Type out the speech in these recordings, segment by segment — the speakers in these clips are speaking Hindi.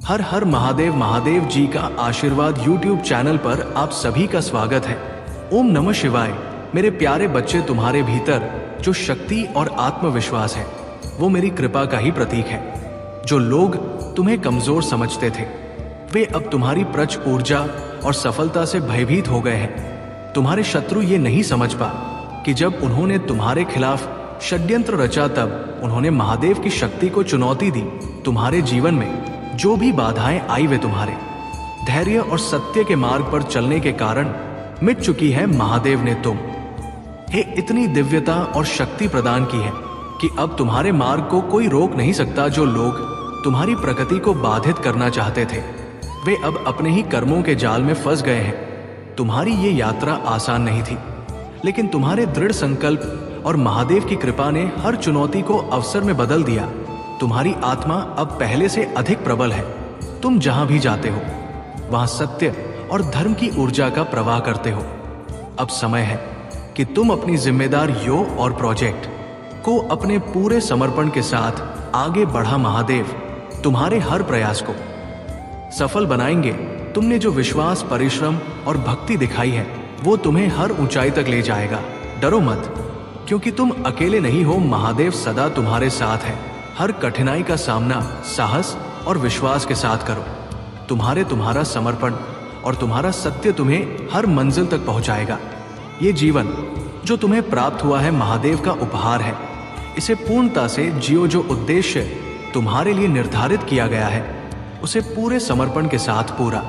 हर हर महादेव। महादेव जी का आशीर्वाद यूट्यूब चैनल पर आप सभी का स्वागत है। ओम नमः शिवाय। मेरे प्यारे बच्चे, तुम्हारे भीतर जो शक्ति और आत्मविश्वास है वो मेरी कृपा का ही प्रतीक है। जो लोग तुम्हें कमजोर समझते थे वे अब तुम्हारी प्रचंड ऊर्जा और सफलता से भयभीत हो गए हैं। तुम्हारे शत्रु ये नहीं समझ पा कि जब उन्होंने तुम्हारे खिलाफ षड्यंत्र रचा तब उन्होंने महादेव की शक्ति को चुनौती दी। तुम्हारे जीवन में जो भी बाधाएं आई वे तुम्हारे धैर्य और सत्य के मार्ग पर चलने के कारण मिट चुकी है। महादेव ने तुम हे इतनी दिव्यता और शक्ति प्रदान की है कि अब तुम्हारे मार्ग को कोई रोक नहीं सकता। जो लोग तुम्हारी प्रगति को बाधित करना चाहते थे वे अब अपने ही कर्मों के जाल में फंस गए हैं। तुम्हारी ये यात्रा आसान नहीं थी, लेकिन तुम्हारे दृढ़ संकल्प और महादेव की कृपा ने हर चुनौती को अवसर में बदल दिया। तुम्हारी आत्मा अब पहले से अधिक प्रबल है। तुम जहां भी जाते हो वहां सत्य और धर्म की ऊर्जा का प्रवाह करते हो। अब समय है कि तुम अपनी जिम्मेदार और प्रोजेक्ट को अपने पूरे समर्पण के साथ आगे बढ़ा। महादेव तुम्हारे हर प्रयास को सफल बनाएंगे। तुमने जो विश्वास, परिश्रम और भक्ति दिखाई है वो तुम्हें हर ऊंचाई तक ले जाएगा। डरो मत, क्योंकि तुम अकेले नहीं हो। महादेव सदा तुम्हारे साथ है। हर कठिनाई का सामना साहस और विश्वास के साथ करो। तुम्हारा समर्पण और तुम्हारा सत्य तुम्हें हर मंजिल तक पहुंचाएगा। ये जीवन जो तुम्हें प्राप्त हुआ है महादेव का उपहार है। इसे पूर्णता से जियो। जो उद्देश्य तुम्हारे लिए निर्धारित किया गया है उसे पूरे समर्पण के साथ पूरा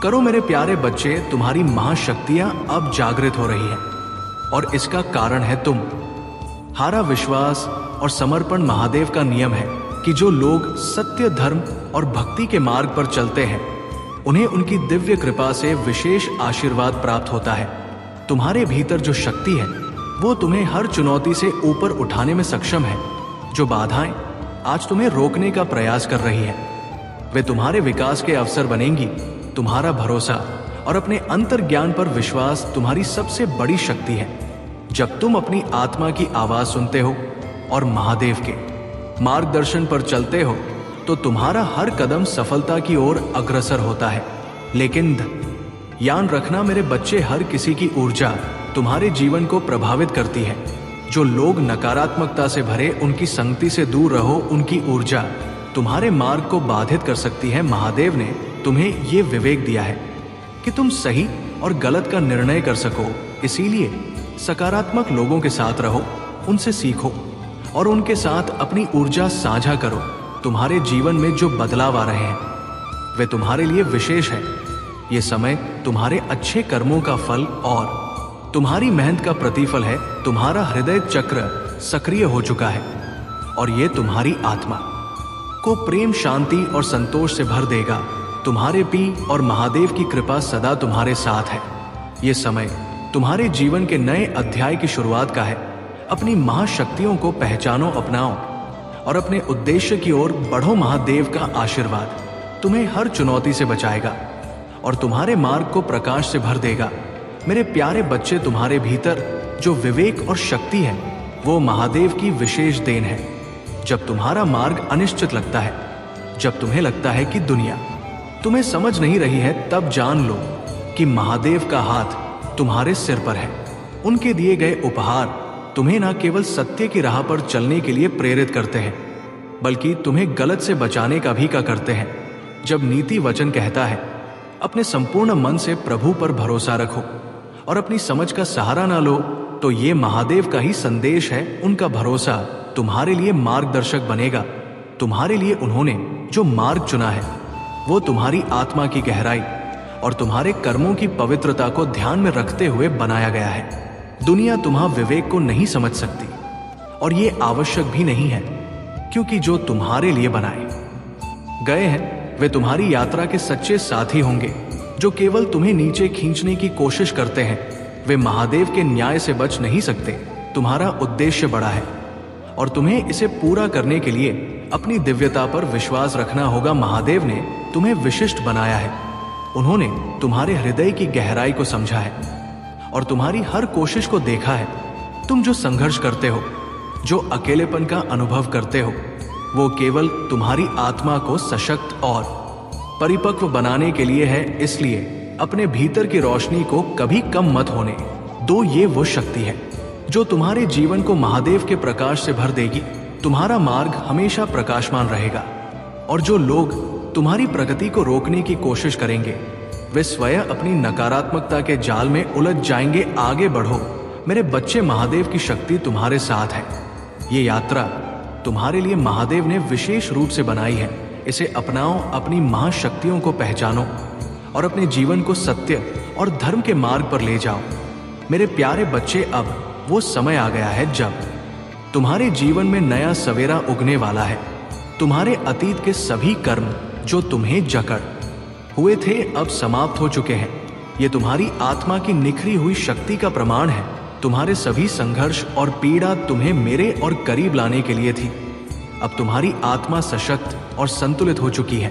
करो। मेरे प्यारे बच्चे, तुम्हारी महाशक्तियां अब जागृत हो रही हैं और इसका कारण है तुम हारा विश्वास और समर्पण। महादेव का नियम है कि जो लोग सत्य, धर्म और भक्ति के मार्ग पर चलते हैं उन्हें उनकी दिव्य कृपा से विशेष आशीर्वाद प्राप्त होता है। तुम्हारे भीतर जो शक्ति है वो तुम्हें हर चुनौती से ऊपर उठाने में सक्षम है। जो बाधाएं आज तुम्हें रोकने का प्रयास कर रही है वे तुम्हारे विकास के अवसर बनेंगी। तुम्हारा भरोसा और अपने अंतर्ज्ञान पर विश्वास तुम्हारी सबसे बड़ी शक्ति है। जब तुम अपनी आत्मा की आवाज सुनते हो और महादेव के मार्गदर्शन पर चलते हो तो तुम्हारा हर कदम सफलता की ओर अग्रसर होता है। लेकिन याद रखना मेरे बच्चे, हर किसी की ऊर्जा तुम्हारे जीवन को प्रभावित करती है। जो लोग नकारात्मकता से भरे उनकी संगति से दूर रहो। उनकी ऊर्जा तुम्हारे मार्ग को बाधित कर सकती है। महादेव ने तुम्हें ये विवेक दिया है कि तुम सही और गलत का निर्णय कर सको। इसीलिए सकारात्मक लोगों के साथ रहो, उनसे सीखो और उनके साथ अपनी ऊर्जा साझा करो। तुम्हारे जीवन में जो बदलाव आ रहे हैं वे तुम्हारे लिए विशेष है। ये समय तुम्हारे अच्छे कर्मों का फल और तुम्हारी मेहनत का प्रतिफल है। तुम्हारा हृदय चक्र सक्रिय हो चुका है और ये तुम्हारी आत्मा को प्रेम, शांति और संतोष से भर देगा। तुम्हारे पी और महादेव की कृपा सदा तुम्हारे साथ है। ये समय तुम्हारे जीवन के नए अध्याय की शुरुआत का है। अपनी महाशक्तियों को पहचानो, अपनाओ और अपने उद्देश्य की ओर बढ़ो। महादेव का आशीर्वाद तुम्हें हर चुनौती से बचाएगा और तुम्हारे मार्ग को प्रकाश से भर देगा। मेरे प्यारे बच्चे, तुम्हारे भीतर जो विवेक और शक्ति है वो महादेव की विशेष देन है। जब तुम्हारा मार्ग अनिश्चित लगता है, जब तुम्हें लगता है कि दुनिया तुम्हें समझ नहीं रही है, तब जान लो कि महादेव का हाथ तुम्हारे सिर पर है। उनके दिए गए उपहार तुम्हें न केवल सत्य की राह पर चलने के लिए प्रेरित करते हैं बल्कि तुम्हें गलत से बचाने का भी करते हैं। जब नीति वचन कहता है अपने संपूर्ण मन से प्रभु पर भरोसा रखो और अपनी समझ का सहारा ना लो, तो ये महादेव का ही संदेश है। उनका भरोसा तुम्हारे लिए मार्गदर्शक बनेगा। तुम्हारे लिए उन्होंने जो मार्ग चुना है वो तुम्हारी आत्मा की गहराई और तुम्हारे कर्मों की पवित्रता को ध्यान में रखते हुए बनाया गया है। दुनिया तुम्हारे विवेक को नहीं समझ सकती और ये आवश्यक भी नहीं है, क्योंकि जो तुम्हारे लिए बनाए गए हैं वे तुम्हारी यात्रा के सच्चे साथी होंगे। जो केवल तुम्हें नीचे खींचने की कोशिश करते हैं वे महादेव के न्याय से बच नहीं सकते। तुम्हारा उद्देश्य बड़ा है और तुम्हें इसे पूरा करने के लिए अपनी दिव्यता पर विश्वास रखना होगा। महादेव ने तुम्हें विशिष्ट बनाया है। उन्होंने तुम्हारे हृदय की गहराई को समझा है और तुम्हारी हर कोशिश को देखा है। तुम जो संघर्ष करते हो, जो अकेलेपन का अनुभव करते हो, वो केवल तुम्हारी आत्मा को सशक्त और परिपक्व बनाने के लिए है, इसलिए अपने भीतर की रोशनी को कभी कम मत होने दो। ये वो शक्ति है जो तुम्हारे जीवन को महादेव के प्रकाश से भर देगी। तुम्हारा मार्ग हमेशा प्रकाशमान रहेगा और जो लोग तुम्हारी प्रगति को रोकने की कोशिश करेंगे वे स्वयं अपनी नकारात्मकता के जाल में उलझ जाएंगे। आगे बढ़ो मेरे बच्चे, महादेव की शक्ति तुम्हारे साथ है। ये यात्रा तुम्हारे लिए महादेव ने विशेष रूप से बनाई है। इसे अपनाओ, अपनी महाशक्तियों को पहचानो और अपने जीवन को सत्य और धर्म के मार्ग पर ले जाओ। मेरे प्यारे बच्चे, अब वो समय आ गया है जब तुम्हारे जीवन में नया सवेरा उगने वाला है। तुम्हारे अतीत के सभी कर्म जो तुम्हें जकड़ हुए थे अब समाप्त हो चुके हैं। ये तुम्हारी आत्मा की निखरी हुई शक्ति का प्रमाण है। तुम्हारे सभी संघर्ष और पीड़ा तुम्हें मेरे और करीब लाने के लिए थी। अब तुम्हारी आत्मा सशक्त और संतुलित हो चुकी है।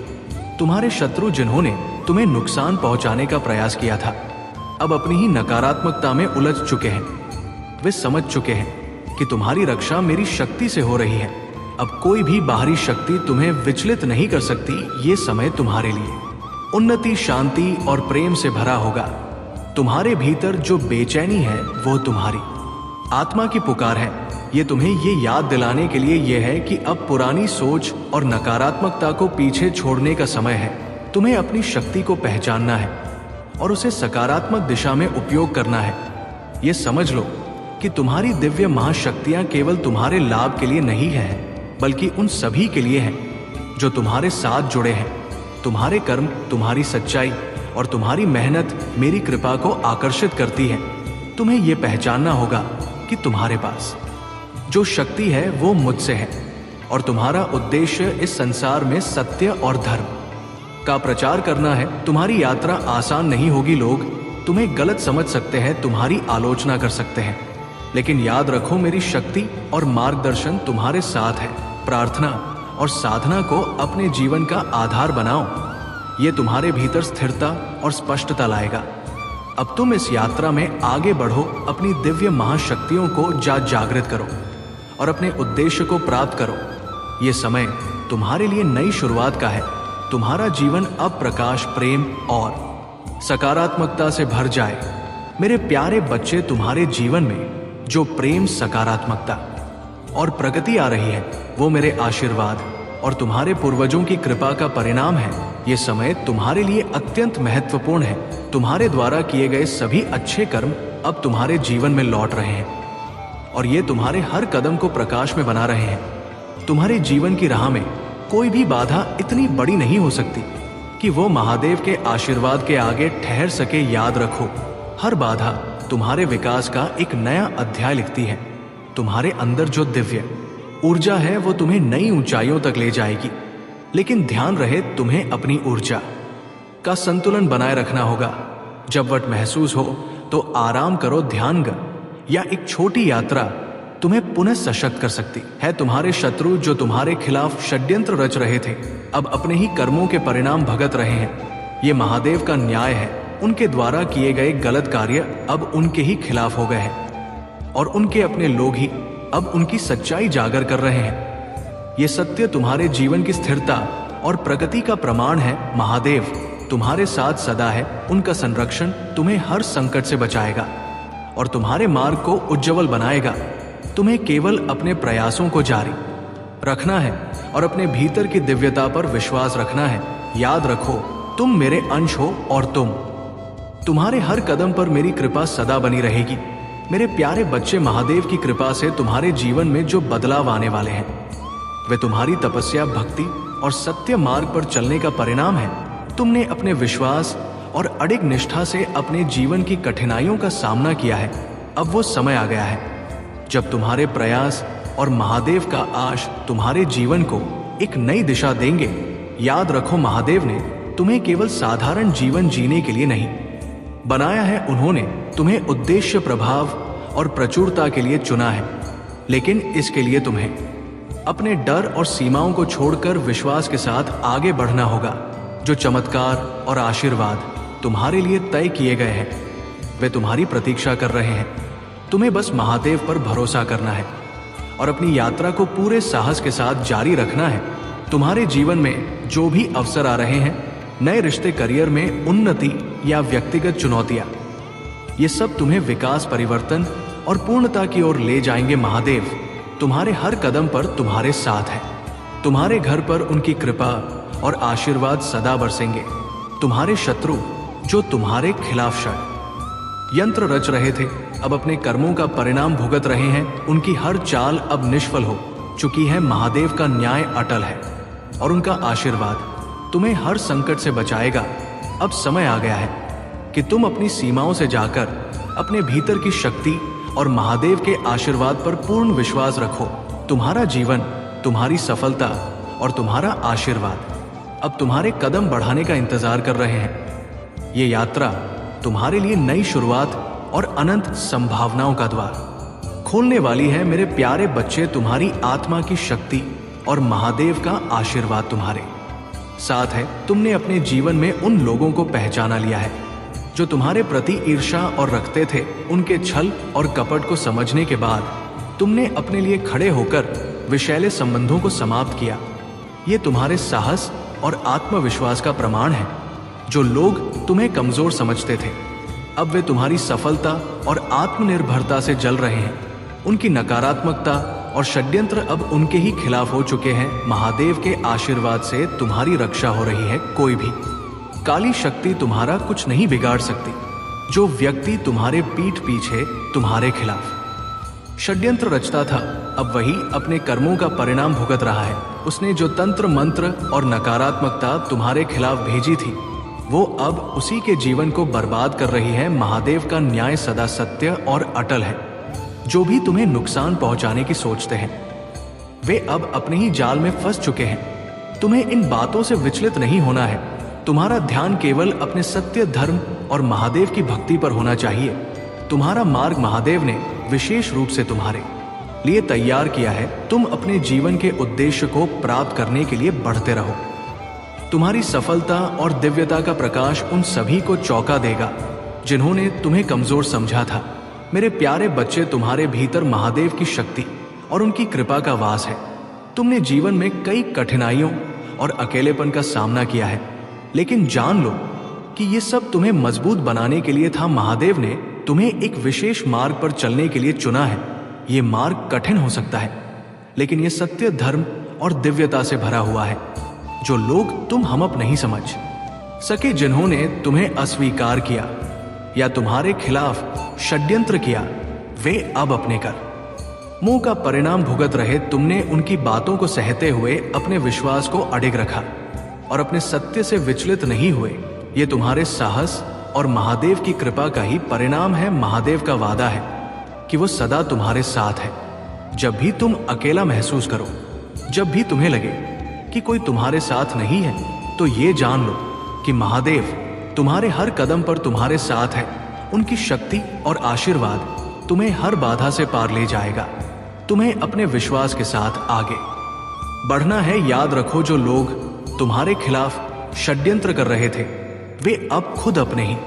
तुम्हारे शत्रु जिन्होंने तुम्हें नुकसान पहुंचाने का प्रयास किया था अब अपनी ही नकारात्मकता में उलझ चुके हैं। वे समझ चुके हैं कि तुम्हारी रक्षा मेरी शक्ति से हो रही है। अब कोई भी बाहरी शक्ति तुम्हें विचलित नहीं कर सकती। ये समय तुम्हारे लिए उन्नति, शांति और प्रेम से भरा होगा। तुम्हारे भीतर जो बेचैनी है वो तुम्हारी आत्मा की पुकार है। ये तुम्हें ये याद दिलाने के लिए ये है कि अब पुरानी सोच और नकारात्मकता को पीछे छोड़ने का समय है। तुम्हें अपनी शक्ति को पहचानना है और उसे सकारात्मक दिशा में उपयोग करना है। ये समझ लो कि तुम्हारी दिव्य महाशक्तियां केवल तुम्हारे लाभ के लिए नहीं है, बल्कि उन सभी के लिए हैं जो तुम्हारे साथ जुड़े हैं। तुम्हारे कर्म, तुम्हारी सच्चाई और तुम्हारी मेहनत मेरी कृपा को आकर्षित करती है। तुम्हें यह पहचानना होगा कि तुम्हारे पास जो शक्ति है वो मुझसे है और तुम्हारा उद्देश्य इस संसार में सत्य और धर्म का प्रचार करना है। तुम्हारी यात्रा आसान नहीं होगी। लोग तुम्हें गलत समझ सकते हैं, तुम्हारी आलोचना कर सकते हैं, लेकिन याद रखो मेरी शक्ति और मार्गदर्शन तुम्हारे साथ है। प्रार्थना और साधना को अपने जीवन का आधार बनाओ। ये तुम्हारे भीतर स्थिरता और स्पष्टता लाएगा। अब तुम इस यात्रा में आगे बढ़ो, अपनी दिव्य महाशक्तियों को जागृत करो और अपने उद्देश्य को प्राप्त करो। ये समय तुम्हारे लिए नई शुरुआत का है। तुम्हारा जीवन अब प्रकाश, प्रेम और सकारात्मकता से भर जाए। मेरे प्यारे बच्चे, तुम्हारे जीवन में जो प्रेम, सकारात्मकता और प्रगति आ रही है वो मेरे आशीर्वाद और तुम्हारे पूर्वजों की कृपा का परिणाम है। ये समय तुम्हारे लिए अत्यंत महत्वपूर्ण है। तुम्हारे द्वारा किए गए सभी अच्छे कर्म अब तुम्हारे जीवन में लौट रहे हैं और ये तुम्हारे हर कदम को प्रकाश में बना रहे हैं। तुम्हारे जीवन की राह में कोई भी बाधा इतनी बड़ी नहीं हो सकती कि वो महादेव के आशीर्वाद के आगे ठहर सके। याद रखो, हर बाधा तुम्हारे विकास का एक नया अध्याय लिखती है। तुम्हारे अंदर जो दिव्य ऊर्जा है वो तुम्हें नई ऊंचाइयों तक ले जाएगी, लेकिन ध्यान रहे तुम्हें अपनी ऊर्जा का संतुलन बनाए रखना होगा। जब वट महसूस हो तो आराम करो। ध्यान या एक छोटी यात्रा तुम्हें पुनः सशक्त कर सकती है। तुम्हारे शत्रु जो तुम्हारे खिलाफ षड्यंत्र रच रहे थे अब अपने ही कर्मों के परिणाम भुगत रहे हैं। ये महादेव का न्याय है। उनके द्वारा किए गए गलत कार्य अब उनके ही खिलाफ हो गए हैं और उनके अपने लोग ही अब उनकी सच्चाई जागर कर रहे हैं। ये सत्य तुम्हारे जीवन की स्थिरता और प्रगति का प्रमाण है। महादेव तुम्हारे साथ सदा है। उनका संरक्षण तुम्हें हर संकट से बचाएगा और तुम्हारे मार्ग को उज्जवल बनाएगा। तुम्हें केवल अपने प्रयासों को जारी रखना है और अपने भीतर की दिव्यता पर विश्वास रखना है। याद रखो, तुम मेरे अंश हो और तुम्हारे हर कदम पर मेरी कृपा सदा बनी रहेगी। मेरे प्यारे बच्चे, महादेव की कृपा से तुम्हारे जीवन में जो बदलाव आने वाले हैं वे तुम्हारी तपस्या, भक्ति और सत्य मार्ग पर चलने का परिणाम है। तुमने अपने विश्वास और अडिग निष्ठा से अपने जीवन की कठिनाइयों का सामना किया है। अब वो समय आ गया है जब तुम्हारे प्रयास और महादेव का आश तुम्हारे जीवन को एक नई दिशा देंगे। याद रखो, महादेव ने तुम्हें केवल साधारण जीवन जीने के लिए नहीं बनाया है। उन्होंने तुम्हें उद्देश्य, प्रभाव और प्रचुरता के लिए चुना है, लेकिन इसके लिए तुम्हें अपने डर और सीमाओं को छोड़कर विश्वास के साथ आगे बढ़ना होगा। जो चमत्कार और आशीर्वाद तुम्हारे लिए तय किए गए हैं वे तुम्हारी प्रतीक्षा कर रहे हैं। तुम्हें बस महादेव पर भरोसा करना है और अपनी यात्रा को पूरे साहस के साथ जारी रखना है। तुम्हारे जीवन में जो भी अवसर आ रहे हैं नए रिश्ते, करियर में उन्नति या व्यक्तिगत चुनौतियां, ये सब तुम्हें विकास, परिवर्तन और पूर्णता की ओर ले जाएंगे। महादेव तुम्हारे हर कदम पर तुम्हारे साथ है। तुम्हारे घर पर उनकी कृपा और आशीर्वाद सदा बरसेंगे। तुम्हारे शत्रु जो तुम्हारे खिलाफ षड्यंत्र रच रहे थे, अब अपने कर्मों का परिणाम भुगत रहे हैं। उनकी हर चाल अब निष्फल हो चुकी है। महादेव का न्याय अटल है और उनका आशीर्वाद तुम्हें हर संकट से बचाएगा। अब समय आ गया है कि तुम अपनी सीमाओं से जाकर अपने भीतर की शक्ति और महादेव के आशीर्वाद पर पूर्ण विश्वास रखो। तुम्हारा जीवन, तुम्हारी सफलता और तुम्हारा आशीर्वाद अब तुम्हारे कदम बढ़ाने का इंतजार कर रहे हैं। ये यात्रा तुम्हारे लिए नई शुरुआत और अनंत संभावनाओं का द्वार खोलने वाली है। मेरे प्यारे बच्चे, तुम्हारी आत्मा की शक्ति और महादेव का आशीर्वाद तुम्हारे साथ है। तुमने अपने जीवन में उन लोगों को पहचाना लिया है जो तुम्हारे प्रति ईर्ष्या और रखते थे। उनके छल और कपट को समझने के बाद तुमने अपने लिए खड़े होकर विषैले संबंधों को समाप्त किया। ये तुम्हारे साहस और आत्मविश्वास का प्रमाण है। जो लोग तुम्हें कमजोर समझते थे, अब वे तुम्हारी सफलता और आत्मनिर्भरता से जल रहे हैं। उनकी नकारात्मकता और षड्यंत्र अब उनके ही खिलाफ हो चुके हैं। महादेव के आशीर्वाद से तुम्हारी रक्षा हो रही है। कोई भी काली शक्ति तुम्हारा कुछ नहीं बिगाड़ सकती। जो व्यक्ति तुम्हारे पीठ पीछे तुम्हारे खिलाफ षड्यंत्र रचता था, अब वही अपने कर्मों का परिणाम भुगत रहा है। उसने जो तंत्र मंत्र और नकारात्मकता तुम्हारे खिलाफ भेजी थी, वो अब उसी के जीवन को बर्बाद कर रही है। महादेव का न्याय सदा सत्य और अटल है। जो भी तुम्हें नुकसान पहुंचाने की सोचते हैं, वे अब अपने ही जाल में फंस चुके हैं। तुम्हें इन बातों से विचलित नहीं होना है। तुम्हारा ध्यान केवल अपने सत्य, धर्म और महादेव की भक्ति पर होना चाहिए। तुम्हारा मार्ग महादेव ने विशेष रूप से तुम्हारे लिए तैयार किया है। तुम अपने जीवन के उद्देश्य को प्राप्त करने के लिए बढ़ते रहो। तुम्हारी सफलता और दिव्यता का प्रकाश उन सभी को चौंका देगा जिन्होंने तुम्हें कमजोर समझा था। मेरे प्यारे बच्चे, तुम्हारे भीतर महादेव की शक्ति और उनकी कृपा का वास है। तुमने जीवन में कई कठिनाइयों और अकेलेपन का सामना किया है, लेकिन जान लो कि ये सब तुम्हें मजबूत बनाने के लिए था। महादेव ने तुम्हें एक विशेष मार्ग पर चलने के लिए चुना है। ये मार्ग कठिन हो सकता है, लेकिन ये सत्य, धर्म और दिव्यता से भरा हुआ है। जो लोग तुम हमअप नहीं समझ सके, जिन्होंने तुम्हें अस्वीकार किया या तुम्हारे खिलाफ षड्यंत्र किया, वे अब अपने कर मुंह का परिणाम भुगत रहे। तुमने उनकी बातों को सहते हुए अपने विश्वास को अडिग रखा और अपने सत्य से विचलित नहीं हुए। ये तुम्हारे साहस और महादेव की कृपा का ही परिणाम है। महादेव का वादा है कि वो सदा तुम्हारे साथ है। जब भी तुम अकेला महसूस करो, जब भी तुम्हें लगे कि कोई तुम्हारे साथ नहीं है, तो ये जान लो कि महादेव तुम्हारे हर कदम पर तुम्हारे साथ है। उनकी शक्ति और आशीर्वाद तुम्हें हर बाधा से पार ले जाएगा। तुम्हें अपने विश्वास के साथ आगे बढ़ना है। याद रखो, जो लोग तुम्हारे खिलाफ षड्यंत्र कर रहे थे, वे अब खुद अपने ही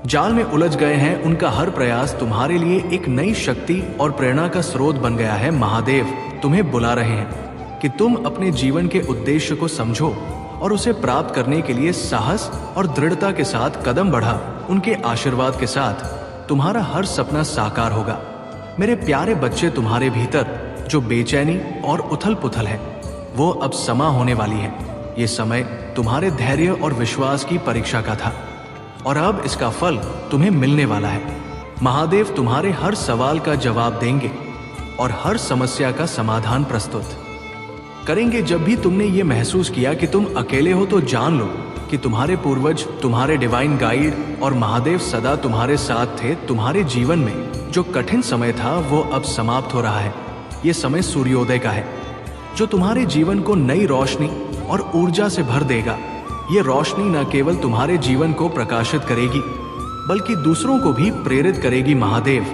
जाल में उलझ गए हैं। उनका हर प्रयास तुम्हारे लिए एक नई शक्ति और प्रेरणा का स्रोत बन गया है। महादेव तुम्हें बुला रहे हैं कि तुम अपने जीवन के उद्देश्य को समझो और उसे प्राप्त करने के लिए साहस और दृढ़ता के साथ कदम बढ़ा। उनके आशीर्वाद के साथ तुम्हारा हर सपना साकार होगा। मेरे प्यारे बच्चे, तुम्हारे भीतर जो बेचैनी और उथल पुथल है, वो अब समा होने वाली है। ये समय तुम्हारे धैर्य और विश्वास की परीक्षा का था और अब इसका फल तुम्हें मिलने वाला है। महादेव तुम्हारे हर सवाल का जवाब देंगे और हर समस्या का समाधान प्रस्तुत करेंगे। जब भी तुमने ये महसूस किया कि तुम अकेले हो, तो जान लो कि तुम्हारे पूर्वज, तुम्हारे डिवाइन गाइड और महादेव सदा तुम्हारे साथ थे। तुम्हारे जीवन में जो कठिन समय था, वो अब समाप्त हो रहा है। ये समय सूर्योदय का है, जो तुम्हारे जीवन को नई रोशनी और ऊर्जा से भर देगा। ये रोशनी न केवल तुम्हारे जीवन को प्रकाशित करेगी, बल्कि दूसरों को भी प्रेरित करेगी। महादेव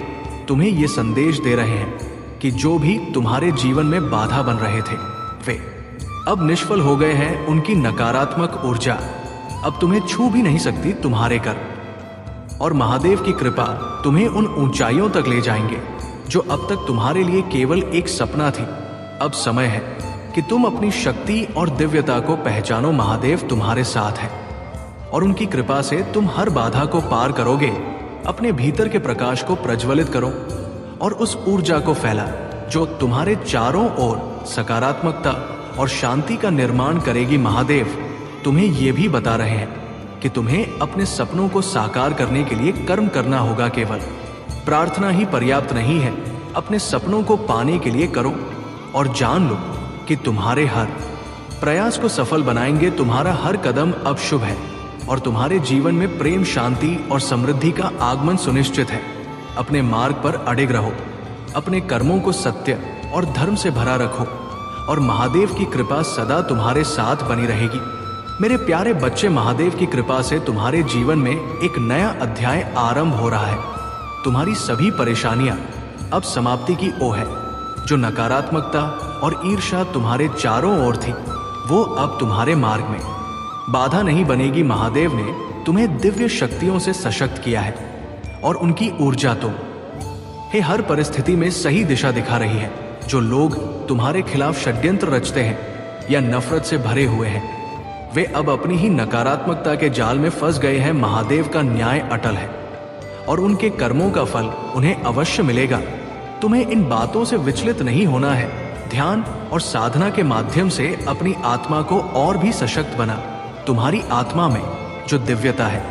तुम्हें ये संदेश दे रहे हैं कि जो भी तुम्हारे जीवन में बाधा बन रहे थे, वे अब निष्फल हो गए हैं। उनकी नकारात्मक ऊर्जा अब तुम्हें छू भी नहीं सकती। तुम्हारे कर और महादेव की कृपा तुम्हें उन ऊंचाइयों तक ले जाएंगे जो अब तक तुम्हारे लिए केवल एक सपना थी। अब समय है कि तुम अपनी शक्ति और दिव्यता को पहचानो। महादेव तुम्हारे साथ है। और उनकी कृपा से तुम हर बाधा को पार करोगे। अपने भीतर के प्रकाश को प्रज्वलित करो और उस ऊर्जा को फैला जो तुम्हारे चारों ओर सकारात्मकता और शांति का निर्माण करेगी। महादेव तुम्हें ये भी बता रहे हैं कि तुम्हें अपने सपनों को साकार करने के लिए कर्म करना होगा। केवल प्रार्थना ही पर्याप्त नहीं है। अपने सपनों को पाने के लिए करो और जान लो कि तुम्हारे हर प्रयास को सफल बनाएंगे। तुम्हारा हर कदम अब शुभ है और तुम्हारे जीवन में प्रेम, शांति और समृद्धि का आगमन सुनिश्चित है। अपने मार्ग पर अडिग रहो, अपने कर्मों को सत्य और धर्म से भरा रखो और महादेव की कृपा सदा तुम्हारे साथ बनी रहेगी। मेरे प्यारे बच्चे, महादेव की कृपा से तुम्हारे जीवन में एक नया अध्याय आरंभ हो रहा है। तुम्हारी सभी परेशानियां अब समाप्ति की ओर है। जो नकारात्मकता और ईर्ष्या तुम्हारे चारों ओर थी, वो अब तुम्हारे मार्ग में बाधा नहीं बनेगी। महादेव ने तुम्हें दिव्य शक्तियों से सशक्त किया है और उनकी ऊर्जा हर परिस्थिति में सही दिशा दिखा रही है। जो लोग तुम्हारे खिलाफ षड्यंत्र रचते हैं या नफरत से भरे हुए हैं, वे अब अपनी ही नकारात्मकता के जाल में फंस गए हैं। महादेव का न्याय अटल है और उनके कर्मों का फल उन्हें अवश्य मिलेगा। तुम्हें इन बातों से विचलित नहीं होना है। ध्यान और साधना के माध्यम से अपनी आत्मा को और भी सशक्त बना। तुम्हारी आत्मा में जो दिव्यता है,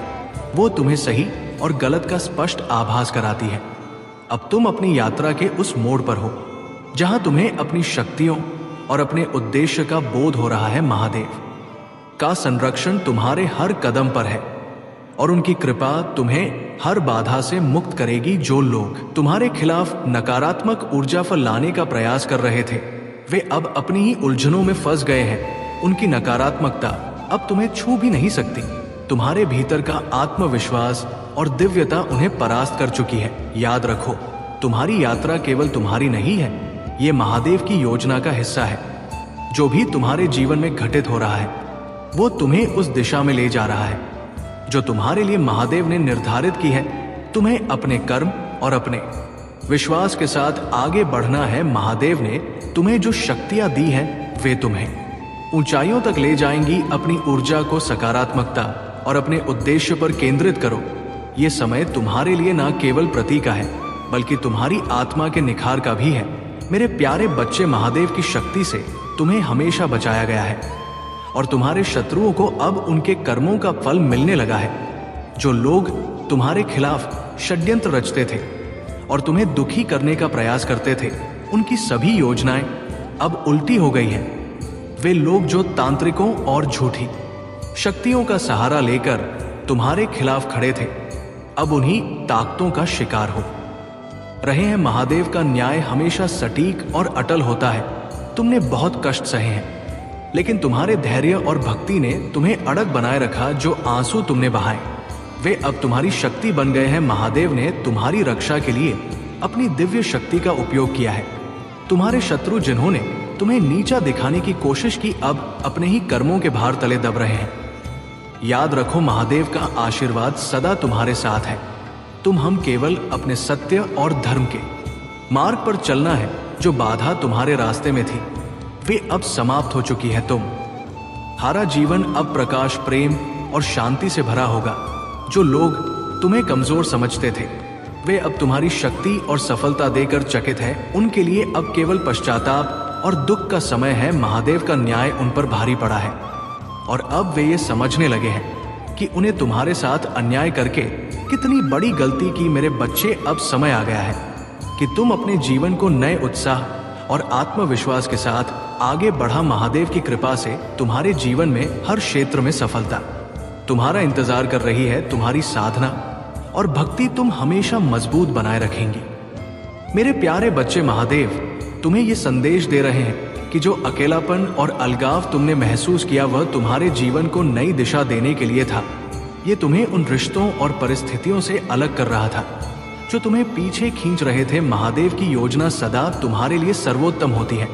वो तुम्हें सही और गलत का स्पष्ट आभास कराती है। अब तुम अपनी यात्रा के उस मोड़ पर हो जहां तुम्हें अपनी शक्तियों और अपने उद्देश्य का बोध हो रहा है। महादेव का संरक्षण तुम्हारे हर कदम पर है और उनकी कृपा तुम्हें हर बाधा से मुक्त करेगी। जो लोग तुम्हारे खिलाफ नकारात्मक ऊर्जा फैलाने का प्रयास कर रहे थे, वे अब अपनी ही उलझनों में फंस गए हैं। उनकी नकारात्मकता अब तुम्हें छू भी नहीं सकती। तुम्हारे भीतर का आत्मविश्वास और दिव्यता उन्हें परास्त कर चुकी है। याद रखो, तुम्हारी यात्रा केवल तुम्हारी नहीं है, ये महादेव की योजना का हिस्सा है। जो भी तुम्हारे जीवन में घटित हो रहा है, वो तुम्हें उस दिशा में ले जा रहा है जो तुम्हारे लिए महादेव ने निर्धारित की है। तुम्हें अपने कर्म और अपने विश्वास के साथ आगे बढ़ना है। महादेव ने तुम्हें जो शक्तियां दी हैं, वे तुम्हें ऊंचाइयों तक ले जाएंगी। अपनी ऊर्जा को सकारात्मकता और अपने उद्देश्य पर केंद्रित करो। ये समय तुम्हारे लिए न केवल प्रतीक का है, बल्कि तुम्हारी आत्मा के निखार का भी है। मेरे प्यारे बच्चे, महादेव की शक्ति से तुम्हें हमेशा बचाया गया है और तुम्हारे शत्रुओं को अब उनके कर्मों का फल मिलने लगा है। जो लोग तुम्हारे खिलाफ षड्यंत्र रचते थे और तुम्हें दुखी करने का प्रयास करते थे, उनकी सभी योजनाएं अब उल्टी हो गई हैं। वे लोग जो तांत्रिकों और झूठी शक्तियों का सहारा लेकर तुम्हारे खिलाफ खड़े थे, अब उन्हीं ताकतों का शिकार हो रहे हैं। महादेव का न्याय हमेशा सटीक और अटल होता है। तुमने बहुत कष्ट सहे हैं, लेकिन तुम्हारे धैर्य और भक्ति ने तुम्हें अड़ग बनाए रखा। जो आंसू तुमने बहाए, वे अब तुम्हारी शक्ति बन गए हैं। महादेव ने तुम्हारी रक्षा के लिए अपनी दिव्य शक्ति का उपयोग किया है। तुम्हारे शत्रु जिन्होंने तुम्हें नीचा दिखाने की कोशिश की, अब अपने ही कर्मों के भार तले दब रहे हैं। याद रखो, महादेव का आशीर्वाद सदा तुम्हारे साथ है। हम केवल अपने सत्य और धर्म के मार्ग पर चलना है। जो बाधा तुम्हारे रास्ते में थी, वे अब समाप्त हो चुकी है। तुम्हारा जीवन अब प्रकाश, प्रेम और शांति से भरा होगा। जो लोग तुम्हें कमजोर समझते थे, वे अब तुम्हारी शक्ति और सफलता देकर चकित है। उनके लिए अब केवल पश्चाताप और दुख का समय है। महादेव का न्याय उन पर भारी पड़ा है और अब वे ये समझने लगे हैं कि उन्हें तुम्हारे साथ अन्याय करके कितनी बड़ी गलती की। मेरे बच्चे, अब समय आ गया है कि तुम अपने जीवन को नए उत्साह और आत्मविश्वास के साथ आगे बढ़ा। महादेव की कृपा से तुम्हारे जीवन में हर क्षेत्र में सफलता तुम्हारा इंतजार कर रही है। तुम्हारी साधना और भक्ति तुम हमेशा मजबूत बनाए रखेंगी। मेरे प्यारे बच्चे, महादेव तुम्हें ये संदेश दे रहे हैं कि जो अकेलापन और अलगाव तुमने महसूस किया, वह तुम्हारे जीवन को नई दिशा देने के लिए था। ये तुम्हें उन रिश्तों और परिस्थितियों से अलग कर रहा था जो तुम्हें पीछे खींच रहे थे। महादेव की योजना सदा तुम्हारे लिए सर्वोत्तम होती है।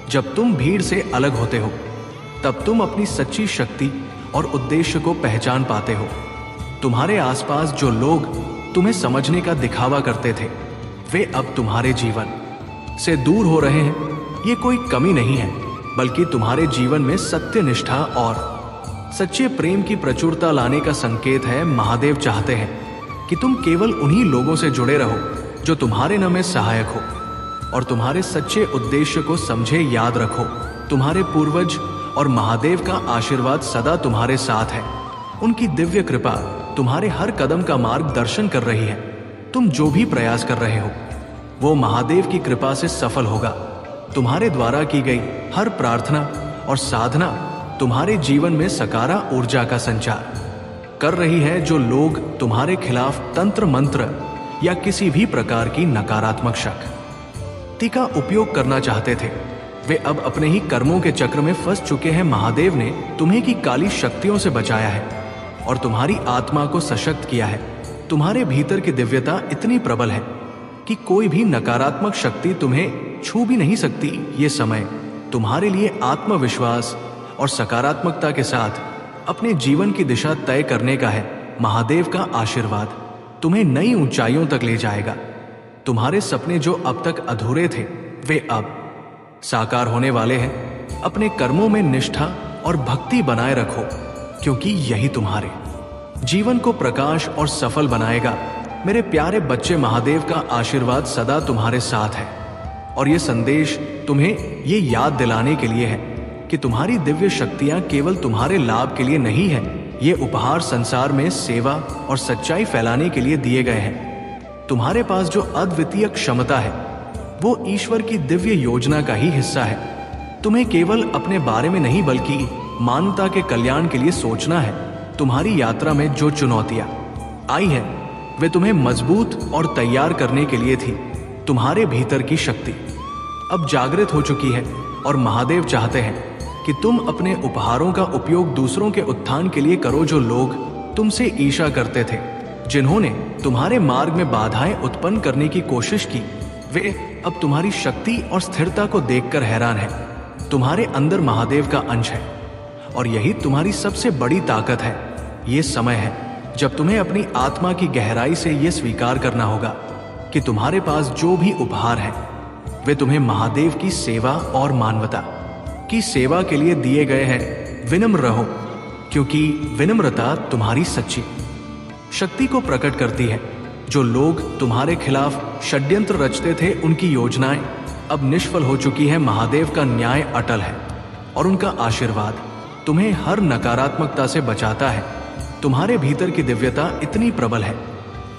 जब तुम भीड़ से अलग होते हो, तब तुम अपनी सच्ची शक्ति और उद्देश्य को पहचान पाते हो। तुम्हारे आसपास जो लोग तुम्हें समझने का दिखावा करते थे, वे अब तुम्हारे जीवन से दूर हो रहे हैं। ये कोई कमी नहीं है, बल्कि तुम्हारे जीवन में सत्य, निष्ठा और सच्चे प्रेम की प्रचुरता लाने का संकेत है। महादेव चाहते हैं कि तुम केवल उन्हीं लोगों से जुड़े रहो जो तुम्हारे न में सहायक हो और तुम्हारे सच्चे उद्देश्य को समझे। याद रखो, तुम्हारे पूर्वज और महादेव का आशीर्वाद सदा तुम्हारे साथ है। उनकी दिव्य कृपा तुम्हारे हर कदम का मार्गदर्शन कर रही है। तुम जो भी प्रयास कर रहे हो वो महादेव की कृपा से सफल होगा। तुम्हारे द्वारा की गई हर प्रार्थना और साधना तुम्हारे जीवन में सकारात्मक ऊर्जा का संचार कर रही है। जो लोग तुम्हारे खिलाफ तंत्र मंत्र या किसी भी प्रकार की नकारात्मक शक्ति का उपयोग करना चाहते थे, वे अब अपने ही कर्मों के चक्र में फंस चुके हैं। महादेव ने तुम्हें की काली शक्तियों से बचाया है और तुम्हारी आत्मा को सशक्त किया है। तुम्हारे भीतर की दिव्यता इतनी प्रबल है कि कोई भी नकारात्मक शक्ति तुम्हें छू भी नहीं सकती। ये समय तुम्हारे लिए आत्मविश्वास और सकारात्मकता के साथ अपने जीवन की दिशा तय करने का है। महादेव का आशीर्वाद तुम्हें नई ऊंचाइयों तक ले जाएगा। तुम्हारे सपने जो अब तक अधूरे थे वे अब साकार होने वाले हैं। अपने कर्मों में निष्ठा और भक्ति बनाए रखो, क्योंकि यही तुम्हारे जीवन को प्रकाश और सफल बनाएगा। मेरे प्यारे बच्चे, महादेव का आशीर्वाद सदा तुम्हारे साथ है और ये संदेश तुम्हें ये याद दिलाने के लिए है कि तुम्हारी दिव्य शक्तियां केवल तुम्हारे लाभ के लिए नहीं है। ये उपहार संसार में सेवा और सच्चाई फैलाने के लिए दिए गए हैं। तुम्हारे पास जो अद्वितीय क्षमता है वो ईश्वर की दिव्य योजना का ही हिस्सा है। तुम्हें केवल अपने बारे में नहीं बल्कि मानवता के कल्याण के लिए सोचना है। तुम्हारी यात्रा में जो चुनौतियां आई हैं वे तुम्हें मजबूत और तैयार करने के लिए थी। तुम्हारे भीतर की शक्ति अब जागृत हो चुकी है और महादेव चाहते हैं कि तुम अपने उपहारों का उपयोग दूसरों के उत्थान के लिए करो। जो लोग तुमसे ईर्ष्या करते थे, जिन्होंने तुम्हारे मार्ग में बाधाएं उत्पन्न करने की कोशिश की, वे अब तुम्हारी शक्ति और स्थिरता को देखकर हैरान हैं। तुम्हारे अंदर महादेव का अंश है और यही तुम्हारी सबसे बड़ी ताकत है। ये समय है जब तुम्हें अपनी आत्मा की गहराई से यह स्वीकार करना होगा कि तुम्हारे पास जो भी उपहार है वे तुम्हें महादेव की सेवा और मानवता की सेवा के लिए दिए गए हैं। विनम्र रहो, क्योंकि विनम्रता तुम्हारी सच्ची शक्ति को प्रकट करती है। जो लोग तुम्हारे खिलाफ षड्यंत्र रचते थे, उनकी योजनाएं अब निष्फल हो चुकी है। महादेव का न्याय अटल है और उनका आशीर्वाद तुम्हें हर नकारात्मकता से बचाता है। तुम्हारे भीतर की दिव्यता इतनी प्रबल है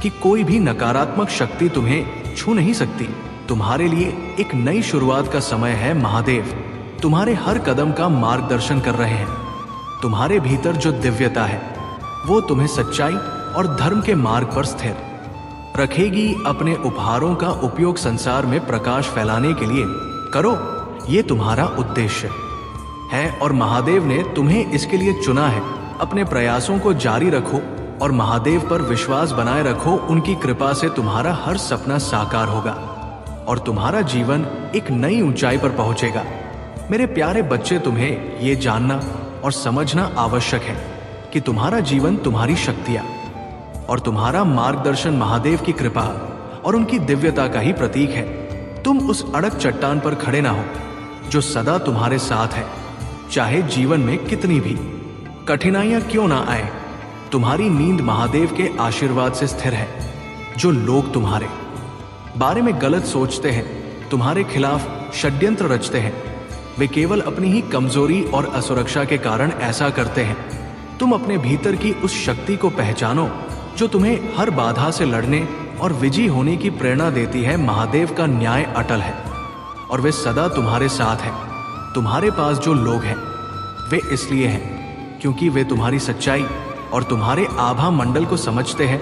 कि कोई भी नकारात्मक शक्ति तुम्हें छू नहीं सकती। तुम्हारे लिए एक नई शुरुआत का समय है। महादेव तुम्हारे हर कदम का मार्गदर्शन कर रहे हैं। तुम्हारे भीतर जो दिव्यता है वो तुम्हें सच्चाई और धर्म के मार्ग पर स्थिर रखेगी। अपने उपहारों का उपयोग संसार में प्रकाश फैलाने के लिए करो, ये तुम्हारा उद्देश्य है और महादेव ने तुम्हें इसके लिए चुना है। अपने प्रयासों को जारी रखो और महादेव पर विश्वास बनाए रखो। उनकी कृपा से तुम्हारा हर सपना साकार होगा और तुम्हारा जीवन एक नई ऊंचाई पर पहुंचेगा। मेरे प्यारे बच्चे, तुम्हें ये जानना और समझना आवश्यक है कि तुम्हारा जीवन, तुम्हारी शक्तियां और तुम्हारा मार्गदर्शन महादेव की कृपा और उनकी दिव्यता का ही प्रतीक है। तुम उस अड़क चट्टान पर खड़े ना हो जो सदा तुम्हारे साथ है, चाहे जीवन में कितनी भी कठिनाइयां क्यों ना आए। तुम्हारी नींद महादेव के आशीर्वाद से स्थिर है। जो लोग तुम्हारे बारे में गलत सोचते हैं, तुम्हारे खिलाफ षड्यंत्र रचते हैं, वे केवल अपनी ही कमजोरी और असुरक्षा के कारण ऐसा करते हैं। तुम अपने भीतर की उस शक्ति को पहचानो जो तुम्हें हर बाधा से लड़ने और विजयी होने की प्रेरणा देती है। महादेव का न्याय अटल है और वे सदा तुम्हारे साथ हैं। तुम्हारे पास जो लोग हैं वे इसलिए हैं क्योंकि वे तुम्हारी सच्चाई और तुम्हारे आभा मंडल को समझते हैं।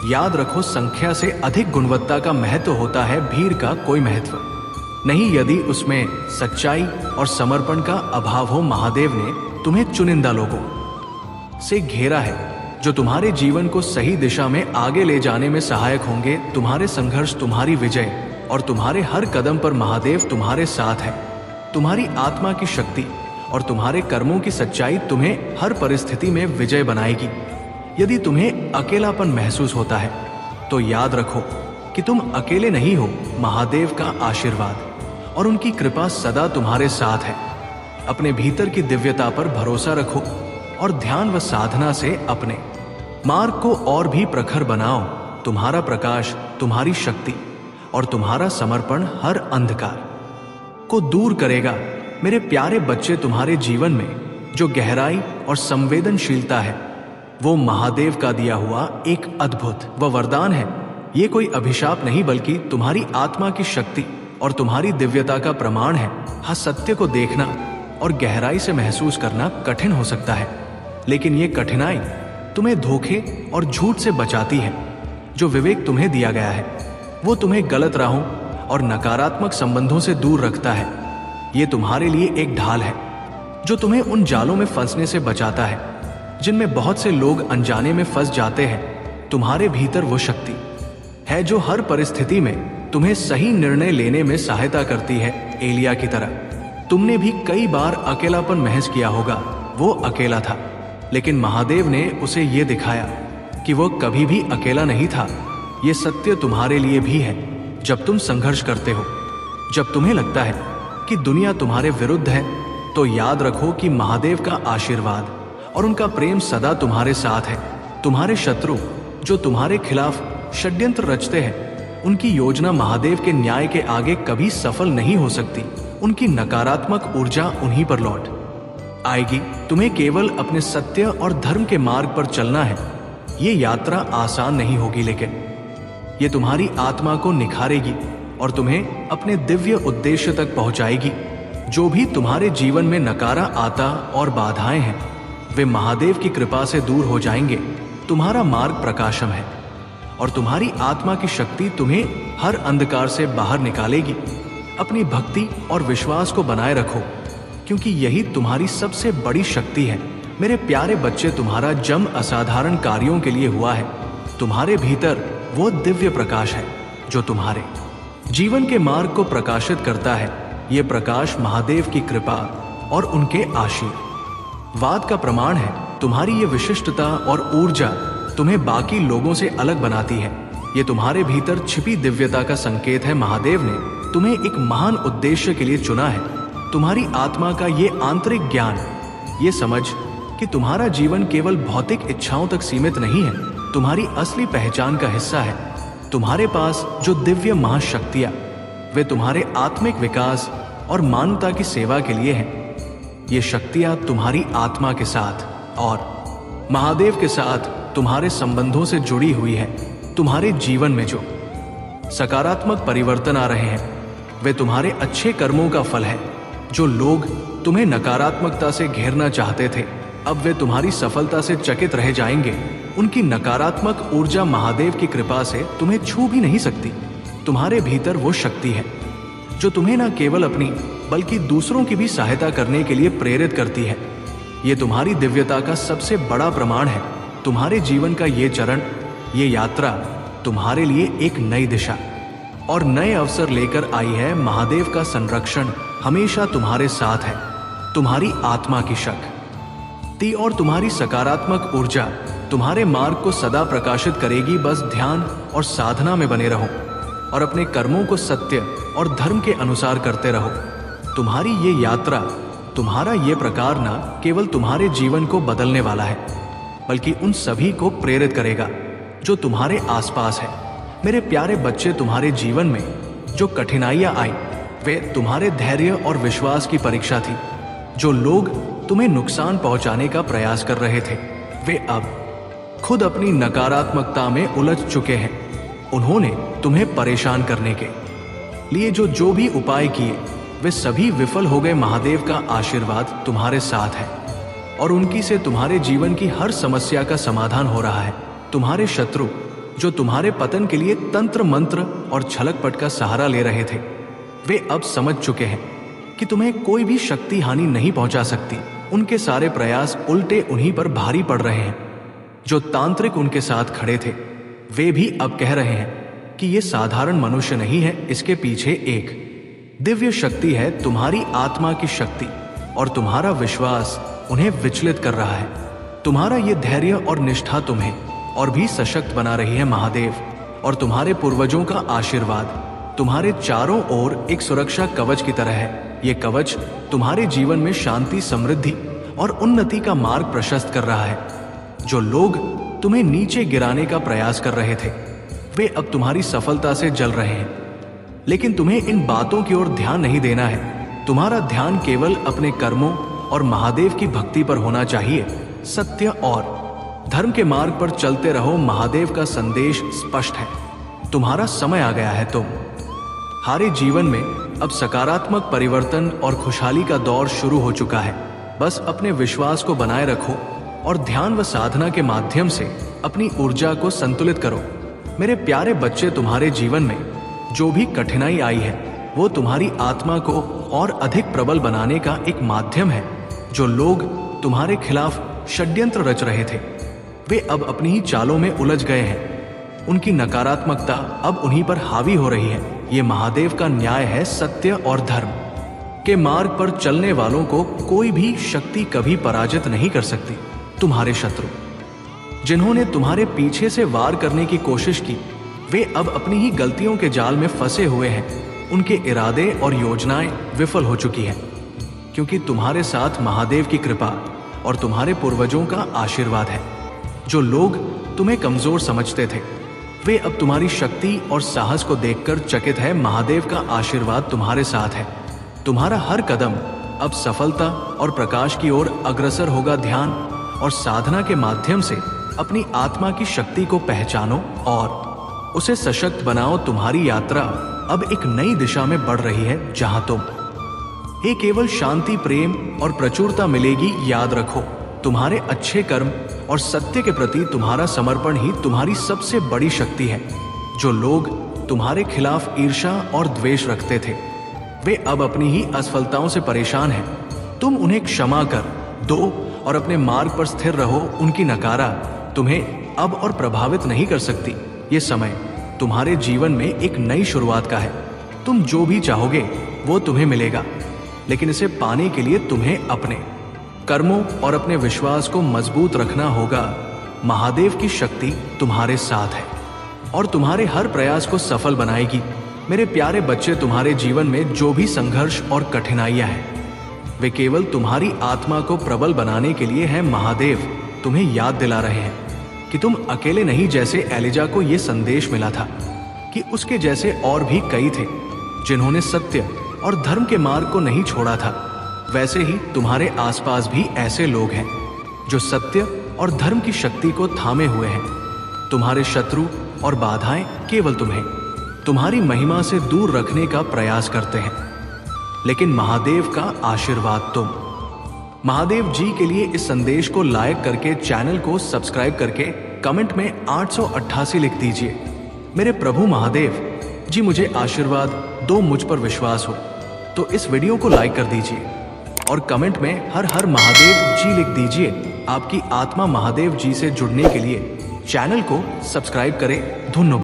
याद रखो, संख्या से अधिक गुणवत्ता का महत्व होता है, भीड़ का कोई महत्व नहीं यदि उसमें सच्चाई और समर्पण का अभाव हो। महादेव ने तुम्हें चुनिंदा लोगों से घेरा है जो तुम्हारे जीवन को सही दिशा में आगे ले जाने में सहायक होंगे। तुम्हारे संघर्ष, तुम्हारी विजय और तुम्हारे हर कदम पर महादेव तुम्हारे साथ है। तुम्हारी आत्मा की शक्ति और तुम्हारे कर्मों की सच्चाई तुम्हें हर परिस्थिति में विजय बनाएगी। यदि तुम्हें अकेलापन महसूस होता है तो याद रखो कि तुम अकेले नहीं हो। महादेव का आशीर्वाद और उनकी कृपा सदा तुम्हारे साथ है। अपने भीतर की दिव्यता पर भरोसा रखो और ध्यान व साधना से अपने मार्ग को और भी प्रखर बनाओ। तुम्हारा प्रकाश, तुम्हारी शक्ति और तुम्हारा समर्पण हर अंधकार को दूर करेगा। मेरे प्यारे बच्चे, तुम्हारे जीवन में जो गहराई और संवेदनशीलता है वो महादेव का दिया हुआ एक अद्भुत व वरदान है। ये कोई अभिशाप नहीं बल्कि तुम्हारी आत्मा की शक्ति और तुम्हारी दिव्यता का प्रमाण है। हाँ, सत्य को देखना और गहराई से महसूस करना कठिन हो सकता है, लेकिन ये कठिनाई तुम्हें धोखे और झूठ से बचाती है। जो विवेक तुम्हें दिया गया है वो तुम्हें गलत राहों और नकारात्मक संबंधों से दूर रखता है। ये तुम्हारे लिए एक ढाल है जो तुम्हें उन जालों में फंसने से बचाता है जिनमें बहुत से लोग अनजाने में फंस जाते हैं। तुम्हारे भीतर वो शक्ति है जो हर परिस्थिति में तुम्हें सही निर्णय लेने में सहायता करती है। एलिया की तरह तुमने भी कई बार अकेलापन महसूस किया होगा। वो अकेला था, लेकिन महादेव ने उसे ये दिखाया कि वो कभी भी अकेला नहीं था। ये सत्य तुम्हारे लिए भी है। जब तुम संघर्ष करते हो, जब तुम्हें लगता है कि दुनिया तुम्हारे विरुद्ध है, तो याद रखो कि महादेव का आशीर्वाद और उनका प्रेम सदा तुम्हारे साथ है। तुम्हारे शत्रु जो तुम्हारे खिलाफ षड्यंत्र रचते हैं, उनकी योजना महादेव के न्याय के आगे कभी सफल नहीं हो सकती। उनकी नकारात्मक ऊर्जा उन्हीं पर लौट आएगी। तुम्हें केवल अपने सत्य और धर्म के मार्ग पर चलना है। ये यात्रा आसान नहीं होगी, लेकिन ये तुम्हारी आत्मा को निखारेगी और तुम्हें अपने दिव्य उद्देश्य तक पहुंचाएगी। जो भी तुम्हारे जीवन में नकारा आता और बाधाएं हैं, वे महादेव की कृपा से दूर हो जाएंगे। तुम्हारा मार्ग प्रकाशम है और तुम्हारी आत्मा की शक्ति तुम्हें हर अंधकार से बाहर निकालेगी। अपनी भक्ति और विश्वास को बनाए रखो, क्योंकि यही तुम्हारी सबसे बड़ी शक्ति है। मेरे प्यारे बच्चे, तुम्हारा जन्म असाधारण कार्यों के लिए हुआ है। तुम्हारे भीतर वो दिव्य प्रकाश है जो तुम्हारे जीवन के मार्ग को प्रकाशित करता है। ये प्रकाश महादेव की कृपा और उनके आशीर्वाद का प्रमाण है। तुम्हारी ये विशिष्टता और ऊर्जा तुम्हें बाकी लोगों से अलग बनाती है। ये तुम्हारे भीतर छिपी दिव्यता का संकेत है। महादेव ने तुम्हें एक महान उद्देश्य के लिए चुना है। तुम्हारी आत्मा का ये आंतरिक ज्ञान, ये समझ कि तुम्हारा जीवन केवल भौतिक इच्छाओं तक सीमित नहीं है, तुम्हारी असली पहचान का हिस्सा है। तुम्हारे पास जो दिव्य महाशक्तियां, वे तुम्हारे आत्मिक विकास और मानवता की सेवा के लिए हैं। ये शक्तियां तुम्हारी आत्मा के साथ और महादेव के साथ तुम्हारे संबंधों से जुड़ी हुई है। तुम्हारे जीवन में जो सकारात्मक परिवर्तन आ रहे हैं, वे तुम्हारे अच्छे कर्मों का फल है। जो लोग तुम्हें नकारात्मकता से घेरना चाहते थे, अब वे तुम्हारी सफलता से चकित रह जाएंगे। उनकी नकारात्मक ऊर्जा महादेव की कृपा से तुम्हें छू भी नहीं सकती। तुम्हारे भीतर वो शक्ति है जो तुम्हें न केवल अपनी बल्कि दूसरों की भी सहायता करने के लिए प्रेरित करती है। ये तुम्हारी दिव्यता का सबसे बड़ा प्रमाण है। तुम्हारे जीवन का ये चरण, ये यात्रा तुम्हारे लिए एक नई दिशा और नए अवसर लेकर आई है। महादेव का संरक्षण हमेशा तुम्हारे साथ है। तुम्हारी आत्मा की शक्ति और तुम्हारी सकारात्मक ऊर्जा तुम्हारे मार्ग को सदा प्रकाशित करेगी। बस ध्यान और साधना में बने रहो और अपने कर्मों को सत्य और धर्म के अनुसार करते रहो। तुम्हारी ये यात्रा, तुम्हारा ये प्रकार न केवल तुम्हारे जीवन को बदलने वाला है, बल्कि उन सभी को प्रेरित करेगा जो तुम्हारे आसपास है। मेरे प्यारे बच्चे, तुम्हारे जीवन में जो कठिनाइयां आई, वे तुम्हारे धैर्य और विश्वास की परीक्षा थी। जो लोग तुम्हें नुकसान पहुंचाने का प्रयास कर रहे थे, वे अब खुद अपनी नकारात्मकता में उलझ चुके हैं। उन्होंने तुम्हें परेशान करने के लिए जो भी उपाय किए, वे सभी विफल हो गए। महादेव का आशीर्वाद तुम्हारे साथ है और उनकी से तुम्हारे जीवन की हर समस्या का समाधान हो रहा है। तुम्हारे शत्रु जो तुम्हारे पतन के लिए तंत्र मंत्र और छलकपट का सहारा ले रहे थे, वे अब समझ चुके हैं कि तुम्हें कोई भी शक्ति हानि नहीं पहुंचा सकती। उनके सारे प्रयास उल्टे उन्हीं पर भारी पड़ रहे हैं। जो तांत्रिक उनके साथ खड़े थे, वे भी अब कह रहे हैं कि ये साधारण मनुष्य नहीं है, इसके पीछे एक दिव्य शक्ति है। तुम्हारी आत्मा की शक्ति और तुम्हारा विश्वास उन्हें विचलित कर रहा है। तुम्हारा ये धैर्य और निष्ठा तुम्हें और भी सशक्त बना रही है। महादेव और तुम्हारे पूर्वजों का आशीर्वाद तुम्हारे चारों ओर एक सुरक्षा कवच की तरह है। ये कवच तुम्हारे जीवन में शांति, समृद्धि और उन्नति का मार्ग प्रशस्त कर रहा है। जो लोग तुम्हें नीचे गिराने का प्रयास कर रहे थे, वे अब तुम्हारी सफलता से जल रहे हैं। लेकिन तुम्हें इन बातों की ओर ध्यान नहीं देना है। तुम्हारा ध्यान केवल अपने कर्मों और महादेव की भक्ति पर होना चाहिए। सत्य और धर्म के मार्ग पर चलते रहो। महादेव का संदेश स्पष्ट है। तुम्हारा समय आ गया है। तुम्हारे जीवन में अब सकारात्मक परिवर्तन और खुशहाली का दौर शुरू हो चुका है। बस अपने विश्वास को बनाए रखो और ध्यान व साधना के माध्यम से अपनी ऊर्जा को संतुलित करो। मेरे प्यारे बच्चे, तुम्हारे जीवन में जो भी कठिनाई आई है, वो तुम्हारी आत्मा को और अधिक प्रबल बनाने का एक माध्यम है। जो लोग तुम्हारे खिलाफ षड्यंत्र रच रहे थे, वे अब अपनी ही चालों में उलझ गए हैं। उनकी नकारात्मकता अब उन्हीं पर हावी हो रही है। ये महादेव का न्याय है। सत्य और धर्म के मार्ग पर चलने वालों को कोई भी शक्ति कभी पराजित नहीं कर सकती। तुम्हारे शत्रु जिन्होंने तुम्हारे पीछे से वार करने की कोशिश की, वे अब अपनी ही गलतियों के जाल में फंसे हुए हैं। उनके इरादे और योजनाएं विफल हो चुकी हैं, क्योंकि तुम्हारे साथ महादेव की कृपा और तुम्हारे पूर्वजों का आशीर्वाद है। जो लोग तुम्हें कमजोर समझते थे, वे अब तुम्हारी शक्ति और साहस को देखकर चकित है। महादेव का आशीर्वाद तुम्हारे साथ है। तुम्हारा हर कदम अब सफलता और प्रकाश की ओर अग्रसर होगा। ध्यान और साधना के माध्यम से अपनी आत्मा की शक्ति को पहचानो और उसे सशक्त बनाओ। तुम्हारी यात्रा अब एक नई दिशा में बढ़ रही है, जहां तुम केवल शांति, प्रेम और प्रचुरता मिलेगी। याद रखो, तुम्हारे अच्छे कर्म और सत्य के प्रति तुम्हारा समर्पण ही तुम्हारी सबसे बड़ी शक्ति है। जो लोग तुम्हारे खिलाफ ईर्ष्या और द्वेष रखते थे, वे अब अपनी ही असफलताओं से परेशान हैं। तुम उन्हें क्षमा कर दो और अपने मार्ग पर स्थिर रहो। उनकी नकारा तुम्हें अब और प्रभावित नहीं कर सकती। ये समय तुम्हारे जीवन में एक नई शुरुआत का है। तुम जो भी चाहोगे वो तुम्हें मिलेगा, लेकिन इसे पाने के लिए तुम्हें अपने कर्मों और अपने विश्वास को मजबूत रखना होगा। महादेव की शक्ति तुम्हारे साथ है और तुम्हारे हर प्रयास को सफल बनाएगी। मेरे प्यारे बच्चे, तुम्हारे जीवन में जो भी संघर्ष और कठिनाइयां हैं, वे केवल तुम्हारी आत्मा को प्रबल बनाने के लिए हैं। महादेव तुम्हें याद दिला रहे हैं कि तुम अकेले नहीं। जैसे एलिजा को यह संदेश मिला था कि उसके जैसे और भी कई थे जिन्होंने सत्य और धर्म के मार्ग को नहीं छोड़ा था, वैसे ही तुम्हारे आसपास भी ऐसे लोग हैं जो सत्य और धर्म की शक्ति को थामे हुए हैं। तुम्हारे शत्रु और बाधाएं केवल तुम्हें तुम्हारी महिमा से दूर रखने का प्रयास करते हैं, लेकिन महादेव का आशीर्वाद महादेव जी के लिए इस संदेश को लाइक करके, चैनल को सब्सक्राइब करके कमेंट में 888 लिख दीजिए। मेरे प्रभु महादेव जी मुझे आशीर्वाद दो, मुझ पर विश्वास हो तो इस वीडियो को लाइक कर दीजिए और कमेंट में हर हर महादेव जी लिख दीजिए। आपकी आत्मा महादेव जी से जुड़ने के लिए चैनल को सब्सक्राइब करें। धन्यवाद।